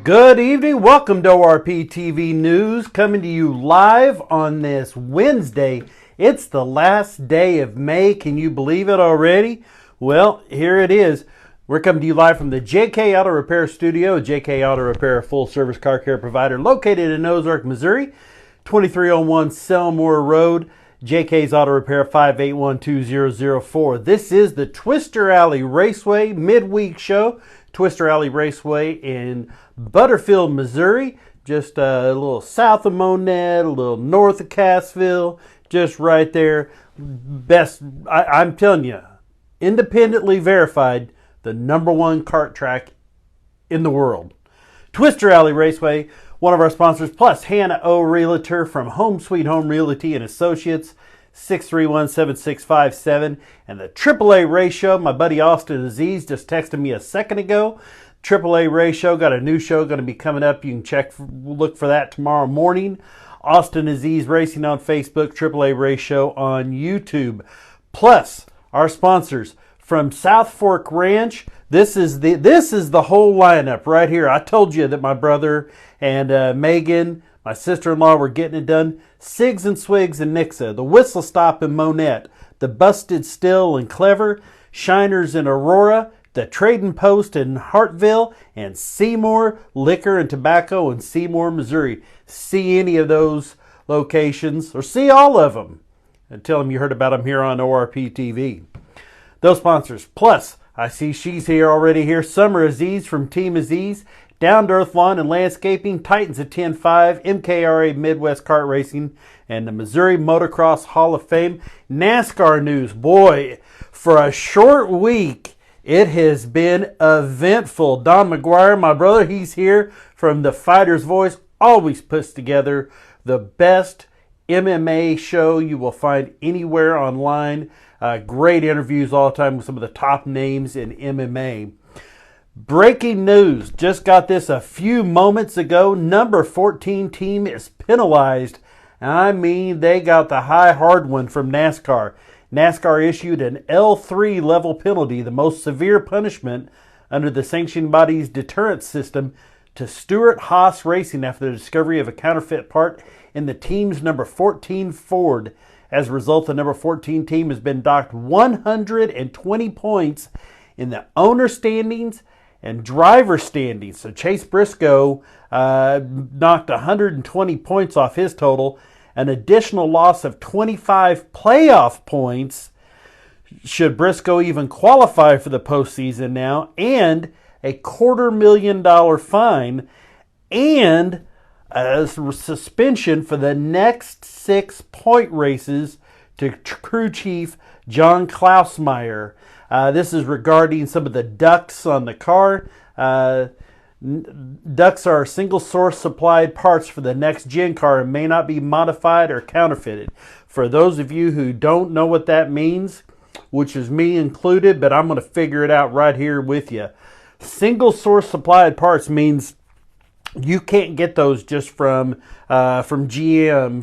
Good evening. Welcome to ORP TV News, coming to you live on this Wednesday. It's the last day of May. Can you believe it already? Well, here it is. We're coming to you live from the JK Auto Repair Studio. JK Auto Repair, a full-service car care provider located in Ozark, Missouri, 2301 Selmore Road. JK's Auto Repair, 5812004. This is the Twister Alley Raceway midweek show. Twister Alley Raceway in Butterfield, Missouri, just a little south of Monette, a little north of Cassville, just right there. Best, I'm telling you, independently verified, the #1 kart track in the world. Twister Alley Raceway, one of our sponsors, plus Hannah O. Realtor from Home Sweet Home Realty and Associates, 631-7657. And the AAA Race Show, my buddy Austin Aziz just texted me a second ago. AAA Race Show, got a new show going to be coming up. You can look for that tomorrow morning. Austin Aziz Racing on Facebook, AAA Race Show on YouTube. Plus, our sponsors from South Fork Ranch. This is the whole lineup right here. I told you that my brother and Megan, my sister-in-law, were getting it done. Sigs and Swigs in Nixa, the Whistle Stop in Monette, the Busted Still in Clever, Shiners in Aurora, the Trading Post in Hartville, and Seymour Liquor and Tobacco in Seymour, Missouri. See any of those locations, or see all of them, and tell them you heard about them here on ORP TV. Those sponsors. Plus, I see she's here already here. Summer Aziz from Team Aziz. Down to Earth Lawn and Landscaping, Titans at 10-5, MKRA Midwest Kart Racing, and the Missouri Motocross Hall of Fame. NASCAR news. Boy, for a short week, it has been eventful. Don McGuire, my brother, he's here from The Fighter's Voice, always puts together the best MMA show you will find anywhere online. Great interviews all the time with some of the top names in MMA. Breaking news, just got this a few moments ago. Number 14 team is penalized. I mean, they got the high hard one from NASCAR. NASCAR issued an L3 level penalty, the most severe punishment under the sanctioning body's deterrence system, to Stewart Haas Racing after the discovery of a counterfeit part in the team's number 14 Ford. As a result, the number 14 team has been docked 120 points in the owner standings and driver standings. So Chase Briscoe knocked 120 points off his total. An additional loss of 25 playoff points should Briscoe even qualify for the postseason now, and a $250,000 fine, and a suspension for the next 6 point races to crew chief John Klausmeier. This is regarding some of the ducts on the car. Ducts are single source supplied parts for the next gen car and may not be modified or counterfeited. For those of you who don't know what that means, which is me included, but I'm going to figure it out right here with you. Single source supplied parts means you can't get those just from GM,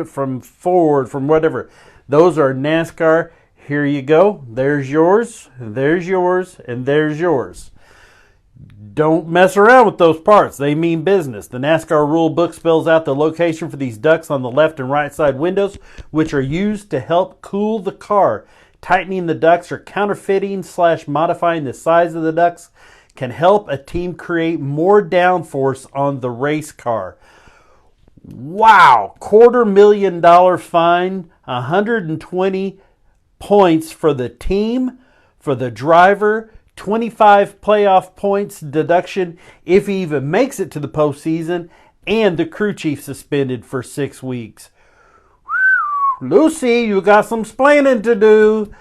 from Ford, from whatever. Those are NASCAR. Here you go. There's yours, there's yours, and there's yours. Don't mess around with those parts. They mean business. The NASCAR rule book spells out the location for these ducts on the left and right side windows, which are used to help cool the car. Tightening the ducts or counterfeiting/modifying the size of the ducts can help a team create more downforce on the race car. Wow. $250,000 fine, 120 points for the team, for the driver, 25 playoff points deduction if he even makes it to the postseason, and the crew chief suspended for 6 weeks. Lucy, you got some splaining to do.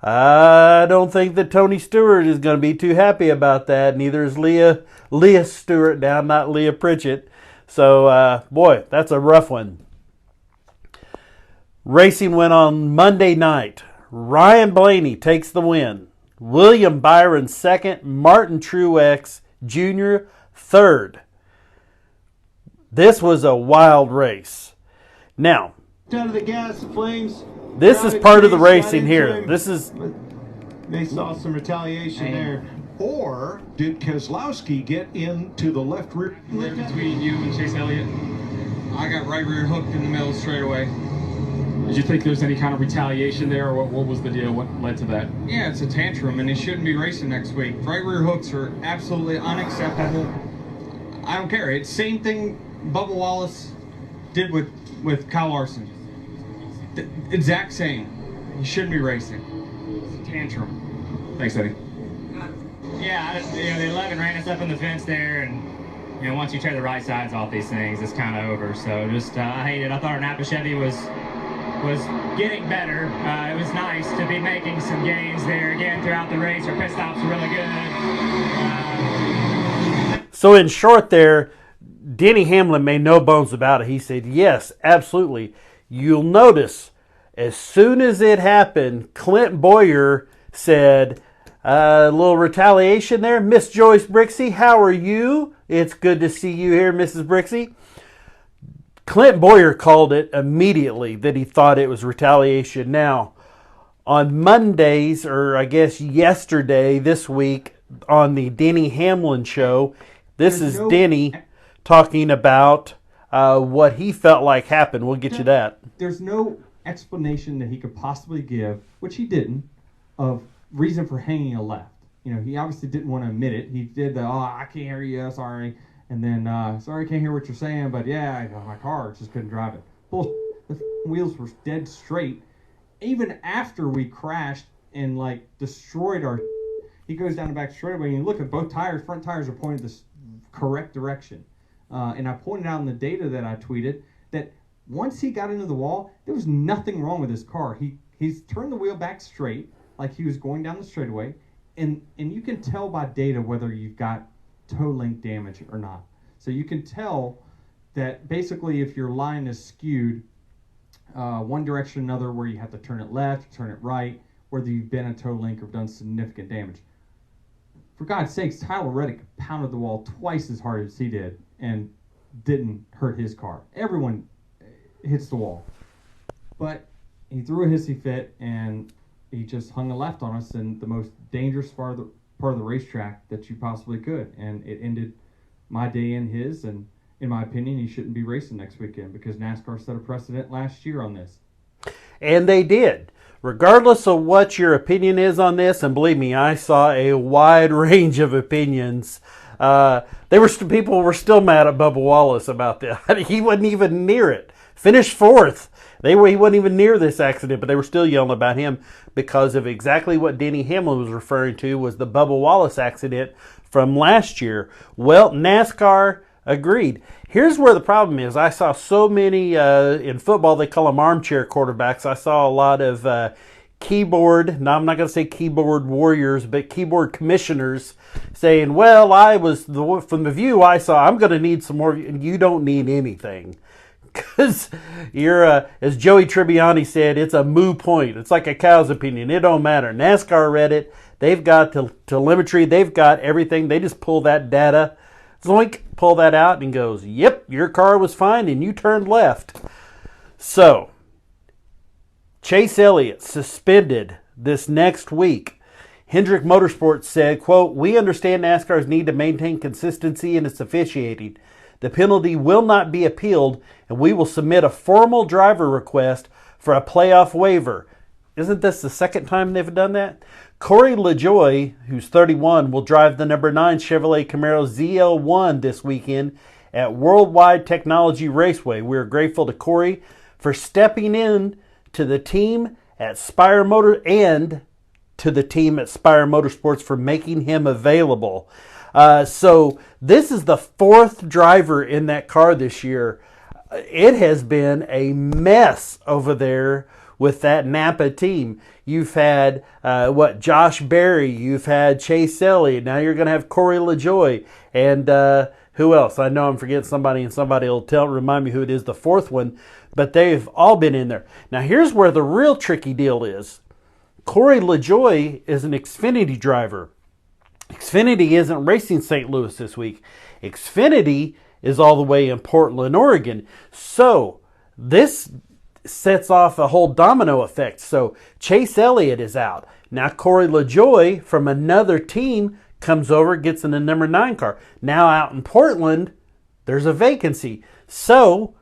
I don't think that Tony Stewart is going to be too happy about that. Neither is Leah Stewart now, not Leah Pritchett. So, boy, that's a rough one. Racing went on Monday night. Ryan Blaney takes the win. William Byron second. Martin Truex Jr. third. This was a wild race. Now, out of the gas, the flames. This is part of the racing here. This is They saw some retaliation there. Or did Keselowski get into the left rear? There between you and Chase Elliott. I got right rear hooked in the middle straight away. Did you think there was any kind of retaliation there, or what was the deal? What led to that? Yeah, it's a tantrum, and he shouldn't be racing next week. Right rear hooks are absolutely unacceptable. I don't care. It's same thing Bubba Wallace did with Kyle Larson. The exact same. He shouldn't be racing. It's a tantrum. Thanks, Eddie. Yeah, the 11 ran us up in the fence there, and once you tear the right sides off these things, it's kind of over. So just I hate it. I thought our Napa Chevy was getting better. It was nice to be making some gains there again throughout the race. Our pit stops were really good. So in short there, Denny Hamlin made no bones about it. He said, yes, absolutely. You'll notice as soon as it happened, Clint Boyer said, a little retaliation there. Miss Joyce Brixey, how are you? It's good to see you here, Mrs. Brixey. Clint Boyer called it immediately that he thought it was retaliation. Now, on Mondays, or I guess yesterday, this week, on the Denny Hamlin show, this is Denny talking about what he felt like happened. We'll get you that. There's no explanation that he could possibly give, which he didn't, of reason for hanging a left. He obviously didn't want to admit it. He did I can't hear you, sorry. And then, sorry, I can't hear what you're saying, but yeah, my car just couldn't drive it. Bullshit. The wheels were dead straight. Even after we crashed and, destroyed our he goes down the back straightaway, and you look at both tires, front tires are pointed the correct direction. And I pointed out in the data that I tweeted that once he got into the wall, there was nothing wrong with his car. He's turned the wheel back straight, like he was going down the straightaway, and you can tell by data whether you've got toe link damage or not. So you can tell that basically if your line is skewed one direction or another, where you have to turn it left, turn it right, whether you've been a toe link or done significant damage. For God's sakes, Tyler Reddick pounded the wall twice as hard as he did and didn't hurt his car. Everyone hits the wall. But he threw a hissy fit, and he just hung a left on us in the most dangerous part of the racetrack that you possibly could. And it ended my day and his, and in my opinion, he shouldn't be racing next weekend because NASCAR set a precedent last year on this. And they did. Regardless of what your opinion is on this, and believe me, I saw a wide range of opinions. People were still mad at Bubba Wallace about that. He wasn't even near it. Finished fourth. He wasn't even near this accident, but they were still yelling about him because of exactly what Denny Hamlin was referring to was the Bubba Wallace accident from last year. Well, NASCAR agreed. Here's where the problem is. I saw so many, in football they call them armchair quarterbacks. I saw a lot of I'm not going to say keyboard warriors, but keyboard commissioners saying, well, from the view I saw, I'm going to need some more. You don't need anything. Because you're, as Joey Tribbiani said, it's a moo point. It's like a cow's opinion. It don't matter. NASCAR read it. They've got telemetry. They've got everything. They just pull that data, zoink, pull that out, and goes, yep, your car was fine, and you turned left. So, Chase Elliott suspended this next week. Hendrick Motorsports said, quote, we understand NASCAR's need to maintain consistency in its officiating. The penalty will not be appealed, and we will submit a formal driver request for a playoff waiver. Isn't this the second time they've done that? Corey LaJoie, who's 31, will drive the number 9 Chevrolet Camaro ZL1 this weekend at Worldwide Technology Raceway. We are grateful to Corey for stepping in to the team at Spire Motorsports for making him available. So this is the 4th driver in that car this year. It has been a mess over there with that Napa team. You've had, Josh Berry. You've had Chase Elliott. Now you're going to have Corey LaJoie. And who else? I know I'm forgetting somebody, and somebody will remind me who it is, the 4th one. But they've all been in there. Now here's where the real tricky deal is. Corey LaJoie is an Xfinity driver. Xfinity isn't racing St. Louis this week. Xfinity is all the way in Portland, Oregon. So this sets off a whole domino effect. So Chase Elliott is out. Now Corey LaJoie from another team comes over, gets in the number 9 car. Now out in Portland, there's a vacancy. So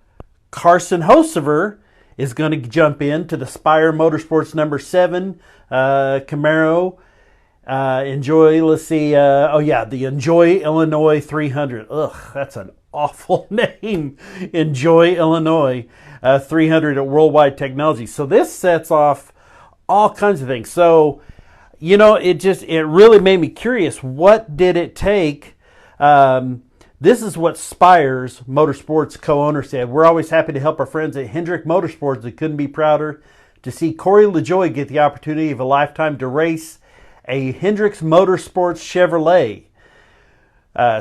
Carson Hocevar is going to jump into the Spire Motorsports number 7 Camaro. The Enjoy Illinois 300. Ugh, that's an awful name. Enjoy Illinois 300 at Worldwide Technology. So this sets off all kinds of things. So, it really made me curious. What did it take? This is what Spire's Motorsports co-owner said. We're always happy to help our friends at Hendrick Motorsports. They couldn't be prouder to see Corey LaJoie get the opportunity of a lifetime to race a Hendricks Motorsports Chevrolet,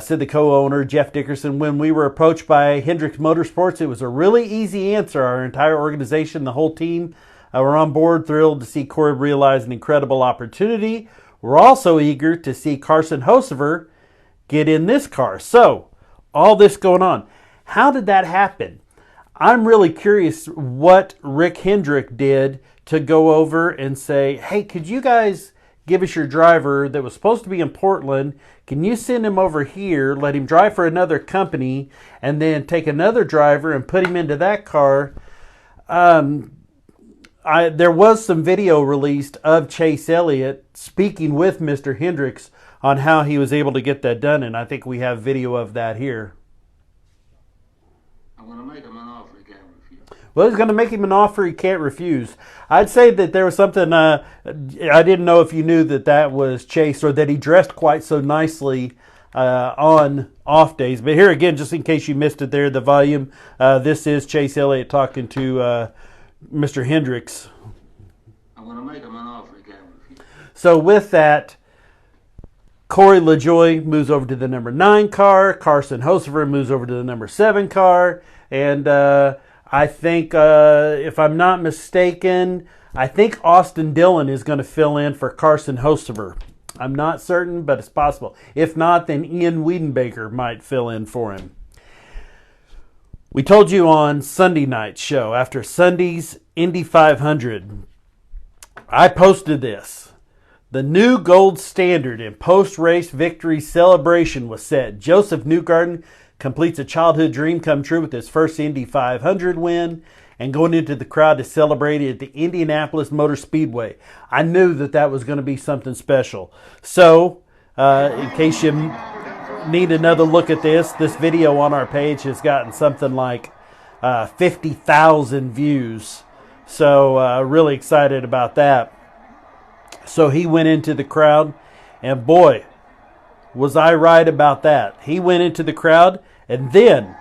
said the co-owner, Jeff Dickerson. When we were approached by Hendricks Motorsports, it was a really easy answer. Our entire organization, the whole team, were on board, thrilled to see Corey realize an incredible opportunity. We're also eager to see Carson Hocevar get in this car. So, all this going on. How did that happen? I'm really curious what Rick Hendrick did to go over and say, hey, could you guys give us your driver that was supposed to be in Portland? Can you send him over here, let him drive for another company, and then take another driver and put him into that car? There was some video released of Chase Elliott speaking with Mr. Hendricks on how he was able to get that done, and I think we have video of that here. I'm going to make him an offer he can't refuse. Well, he's going to make him an offer he can't refuse. I'd say that there was something, I didn't know if you knew that was Chase or that he dressed quite so nicely on off days. But here again, just in case you missed it there, the volume, this is Chase Elliott talking to Mr. Hendricks. I'm going to make him an offer he can't refuse. So with that, Corey LaJoie moves over to the number 9 car. Carson Hocevar moves over to the number 7 car. And I think, if I'm not mistaken, I think Austin Dillon is going to fill in for Carson Hocevar. I'm not certain, but it's possible. If not, then Ian Wiedenbaker might fill in for him. We told you on Sunday night's show, after Sunday's Indy 500, I posted this. The new gold standard in post-race victory celebration was set. Joseph Newgarden completes a childhood dream come true with his first Indy 500 win and going into the crowd to celebrate at the Indianapolis Motor Speedway. I knew that was going to be something special. So, in case you need another look at this video on our page has gotten something like 50,000 views. So, really excited about that. So he went into the crowd, and boy, was I right about that. He went into the crowd, and then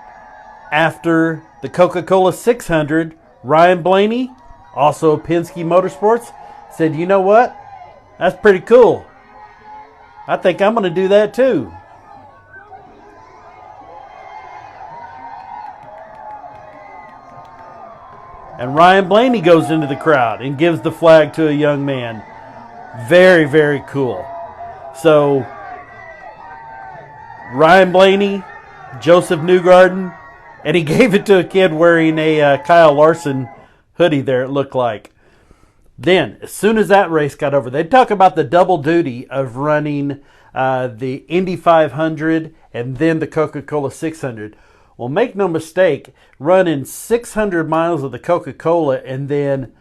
after the Coca-Cola 600, Ryan Blaney, also Penske Motorsports, said, you know what? That's pretty cool. I think I'm going to do that too. And Ryan Blaney goes into the crowd and gives the flag to a young man. Very, very cool. So, Ryan Blaney, Joseph Newgarden, and he gave it to a kid wearing a Kyle Larson hoodie there, it looked like. Then, as soon as that race got over, they talk about the double duty of running the Indy 500 and then the Coca-Cola 600. Well, make no mistake, running 600 miles of the Coca-Cola and then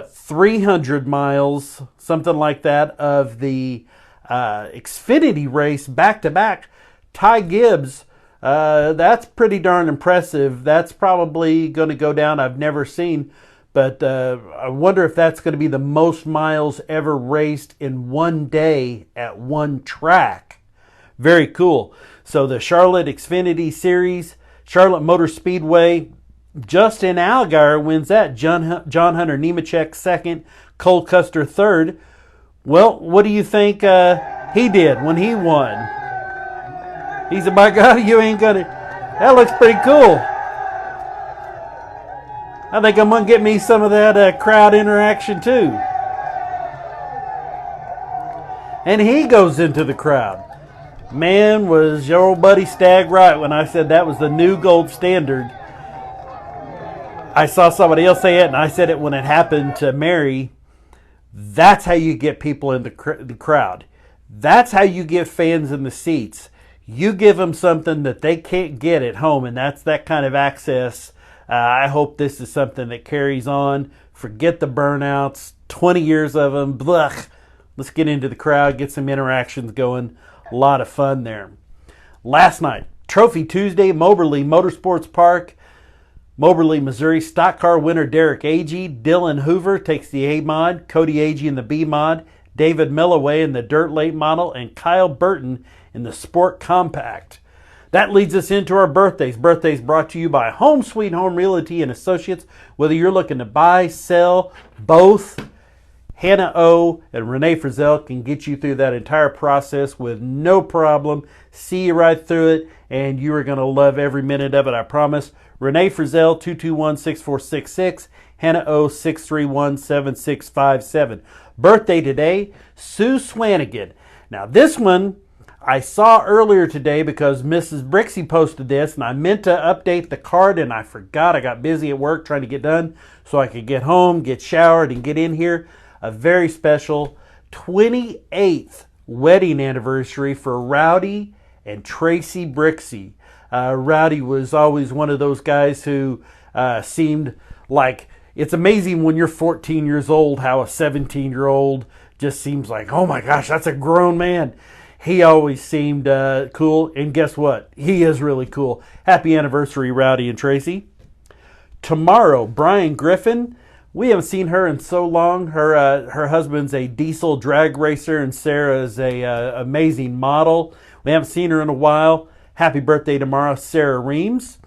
300 miles, something like that, of the Xfinity race back-to-back. Ty Gibbs, that's pretty darn impressive. That's probably going to go down. I've never seen, but I wonder if that's going to be the most miles ever raced in one day at one track. Very cool. So the Charlotte Xfinity Series, Charlotte Motor Speedway, Justin Allgaier wins that. John Hunter Nemechek second. Cole Custer third. Well, what do you think he did when he won? He said, by God, you ain't gonna... That looks pretty cool. I think I'm going to get me some of that crowd interaction too. And he goes into the crowd. Man, was your old buddy Stagg right when I said that was the new gold standard. I saw somebody else say it, and I said it when it happened to Mary. That's how you get people in the crowd. That's how you get fans in the seats. You give them something that they can't get at home, and that's that kind of access. I hope this is something that carries on. Forget the burnouts, 20 years of them. Blech. Let's get into the crowd, get some interactions going. A lot of fun there. Last night, Trophy Tuesday, Moberly Motorsports Park. Moberly, Missouri. Stock car winner Derek Agee. Dylan Hoover takes the A mod. Cody Agee in the B mod. David Milloway in the Dirt Late model. And Kyle Burton in the Sport Compact. That leads us into our birthdays. Birthdays brought to you by Home Sweet Home Realty and Associates. Whether you're looking to buy, sell, both, Hannah O and Renee Frizzell can get you through that entire process with no problem. See you right through it, and you are going to love every minute of it, I promise. Renee Frizzell, 221-6466. Hannah O, 631-7657. Birthday today, Sue Swanigan. Now this one I saw earlier today because Mrs. Brixey posted this, and I meant to update the card, and I forgot. I got busy at work trying to get done so I could get home, get showered, and get in here. A very special 28th wedding anniversary for Rowdy and Tracy Brixey. Rowdy was always one of those guys who seemed like, it's amazing when you're 14 years old how a 17-year-old just seems like, oh my gosh, that's a grown man. He always seemed cool, and guess what? He is really cool. Happy anniversary, Rowdy and Tracy. Tomorrow, Brian Griffin. We haven't seen her in so long. Her husband's a diesel drag racer, and Sarah is a amazing model. We haven't seen her in a while. Happy birthday tomorrow, Sarah Reams.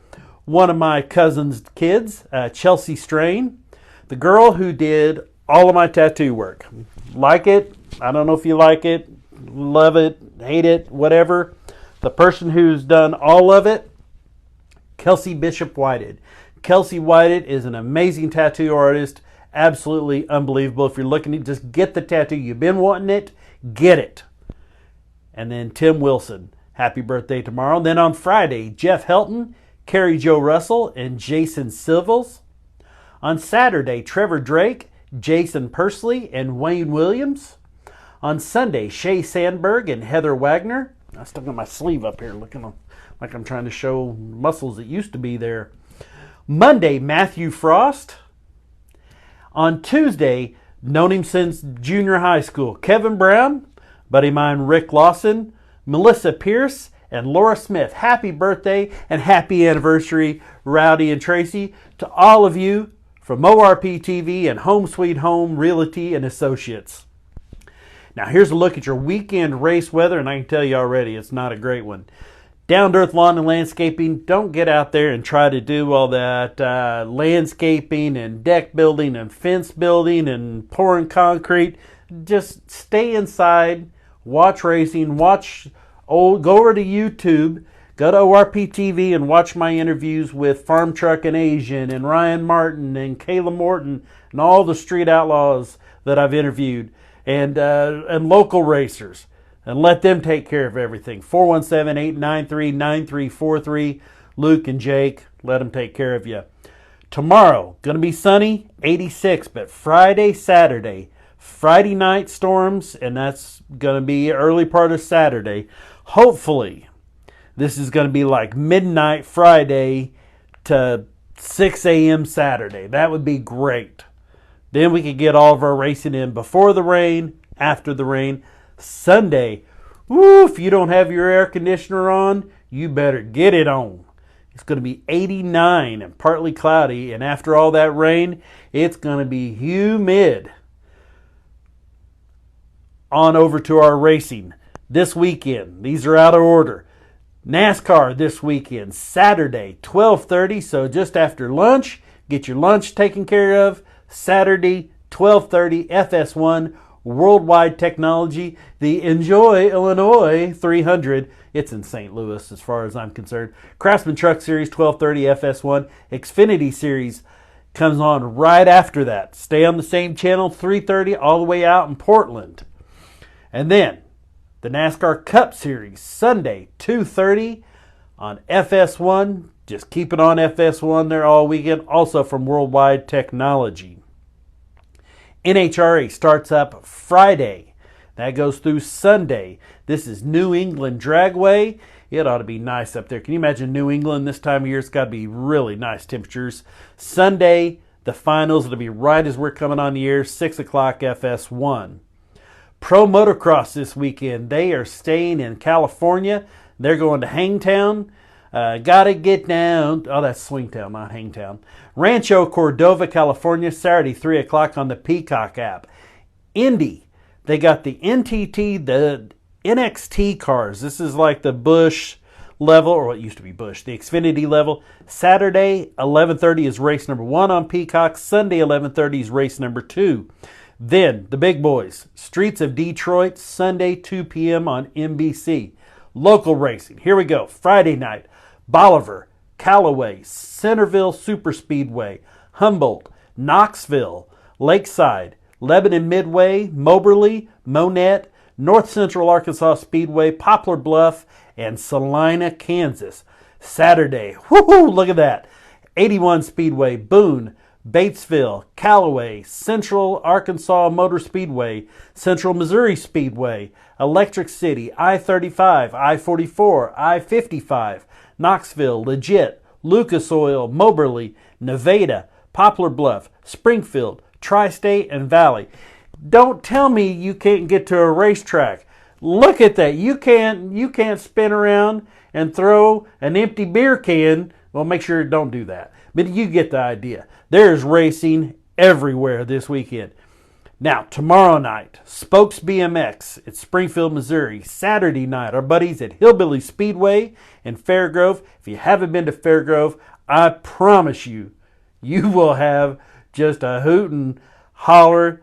One of my cousin's kids, Chelsea Strain, the girl who did all of my tattoo work. Like it? I don't know if you like it. Love it, hate it, whatever. The person who's done all of it, Kelsey Bishop Whited. Kelsey Whited is an amazing tattoo artist. Absolutely unbelievable. If you're looking to just get the tattoo, you've been wanting it, get it. And then Tim Wilson. Happy birthday tomorrow. Then on Friday, Jeff Helton, Carrie Jo Russell, and Jason Silvels. On Saturday, Trevor Drake, Jason Persley, and Wayne Williams. On Sunday, Shay Sandberg and Heather Wagner. I stuck on my sleeve up here looking like I'm trying to show muscles that used to be there. Monday, Matthew Frost. On Tuesday, known him since junior high school, Kevin Brown, buddy of mine Rick Lawson, Melissa Pierce, and Laura Smith. Happy birthday and happy anniversary, Rowdy and Tracy, to all of you from ORP TV and Home Sweet Home Realty and Associates. Now here's a look at your weekend race weather, and I can tell you already it's not a great one. Down-to-earth lawn and landscaping. Don't get out there and try to do all that landscaping and deck building and fence building and pouring concrete. Just stay inside, watch racing, go over to YouTube, go to ORP TV and watch my interviews with Farm Truck and Asian and Ryan Martin and Kayla Morton and all the street outlaws that I've interviewed. And local racers, and let them take care of everything. 417-893-9343. Luke and Jake, let them take care of you. Tomorrow, going to be sunny, 86, but Friday, Saturday, Friday night storms, and that's going to be early part of Saturday. Hopefully, this is going to be like midnight Friday to 6 a.m. Saturday. That would be great. Then we could get all of our racing in before the rain, after the rain. Sunday, woo, if you don't have your air conditioner on, you better get it on. It's going to be 89 and partly cloudy, and after all that rain, it's going to be humid. On over to our racing this weekend. These are out of order. NASCAR this weekend, Saturday, 12:30, so just after lunch, get your lunch taken care of. Saturday, 12:30, FS1, Worldwide Technology, the Enjoy Illinois 300. It's in St. Louis as far as I'm concerned. Craftsman Truck Series, 12:30, FS1. Xfinity Series comes on right after that. Stay on the same channel, 3:30, all the way out in Portland. And then, the NASCAR Cup Series, Sunday, 2:30 on FS1. Just keep it on FS1 there all weekend. Also from Worldwide Technology. NHRA starts up Friday. That goes through Sunday. This is New England Dragway. It ought to be nice up there. Can you imagine New England this time of year? It's got to be really nice temperatures. Sunday, the finals. It'll be right as we're coming on the air, 6 o'clock FS1. Pro Motocross this weekend. They are staying in California. They're going to Hangtown. Gotta get down. Oh, that's Swingtown, not Hangtown. Rancho Cordova, California, Saturday, 3 o'clock on the Peacock app. Indy, they got the NTT, the NXT cars. This is like the Busch level, or what used to be Busch, the Xfinity level. Saturday, 11:30 is race number 1 on Peacock. Sunday, 11:30 is race number 2. Then, the big boys, Streets of Detroit, Sunday, 2 p.m. on NBC. Local racing. Here we go. Friday night, Bolivar, Callaway, Centerville Superspeedway, Humboldt, Knoxville, Lakeside, Lebanon Midway, Moberly, Monette, North Central Arkansas Speedway, Poplar Bluff, and Salina, Kansas. Saturday, woohoo, look at that. 81 Speedway, Boone, Batesville, Callaway, Central Arkansas Motor Speedway, Central Missouri Speedway, Electric City, I-35, I-44, I-55, Knoxville, Legit, Lucas Oil, Moberly, Nevada, Poplar Bluff, Springfield, Tri-State, and Valley. Don't tell me you can't get to a racetrack. Look at that. You can't spin around and throw an empty beer can. Well, make sure you don't do that. But you get the idea. There's racing everywhere this weekend. Now, tomorrow night, Spokes BMX at Springfield, Missouri. Saturday night, our buddies at Hillbilly Speedway in Fairgrove. If you haven't been to Fairgrove, I promise you, you will have just a hoot and holler,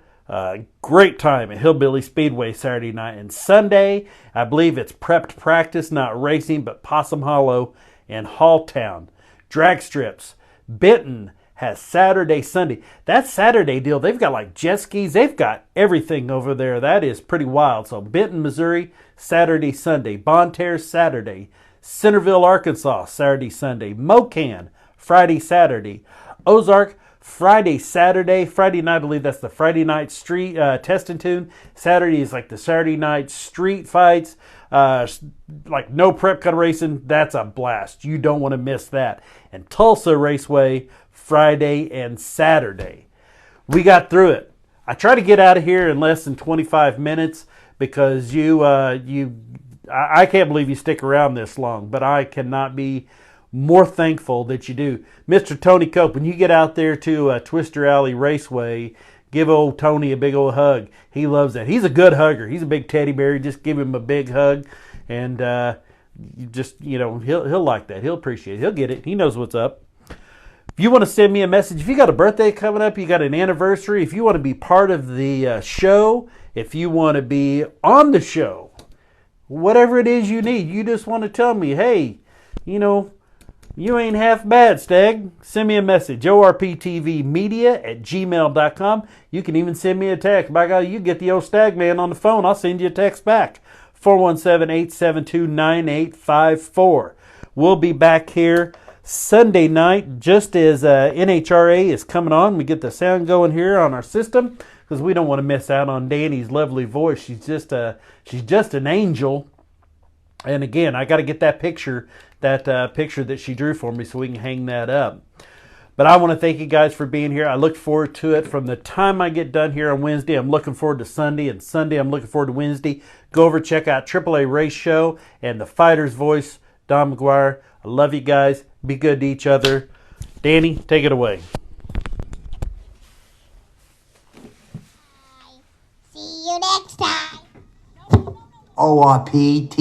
great time at Hillbilly Speedway Saturday night. And Sunday, I believe it's prepped practice, not racing, but Possum Hollow and Halltown. Drag strips. Benton has Saturday, Sunday. That Saturday deal, they've got like jet skis. They've got everything over there. That is pretty wild. So Benton, Missouri, Saturday, Sunday. Bonne Terre, Saturday. Centerville, Arkansas, Saturday, Sunday. Mocan, Friday, Saturday. Ozark, Friday, Saturday. Friday night, I believe that's the Friday night street test and tune. Saturday is like the Saturday night street fights. Like no prep cut racing. That's a blast. You don't want to miss that. And Tulsa Raceway, Friday and Saturday. We got through it. I try to get out of here in less than 25 minutes because I can't believe you stick around this long, but I cannot be more thankful that you do. Mr. Tony Cope, when you get out there to Twister Alley Raceway, give old Tony a big old hug. He loves that. He's a good hugger. He's a big teddy bear. Just give him a big hug, and he'll like that. He'll appreciate it. He'll get it. He knows what's up. If you want to send me a message, if you got a birthday coming up, you got an anniversary, if you want to be part of the show, if you want to be on the show, whatever it is you need, you just want to tell me, hey, you ain't half bad, Stag. Send me a message, orptvmedia@gmail.com. You can even send me a text. By God, you get the old Stag Man on the phone. I'll send you a text back. 417-872-9854. We'll be back here Sunday night just as NHRA is coming on. We get the sound going here on our system because we don't want to miss out on Danny's lovely voice. She's just an angel. And again, I got to get that picture that she drew for me so we can hang that up. But I want to thank you guys for being here. I look forward to it from the time I get done here on Wednesday. I'm looking forward to Sunday, and Sunday I'm looking forward to Wednesday. Go over, check out AAA Race Show and the Fighter's Voice, Don McGuire. I love you guys. Be good to each other. Danny, take it away. See you next time. ORPT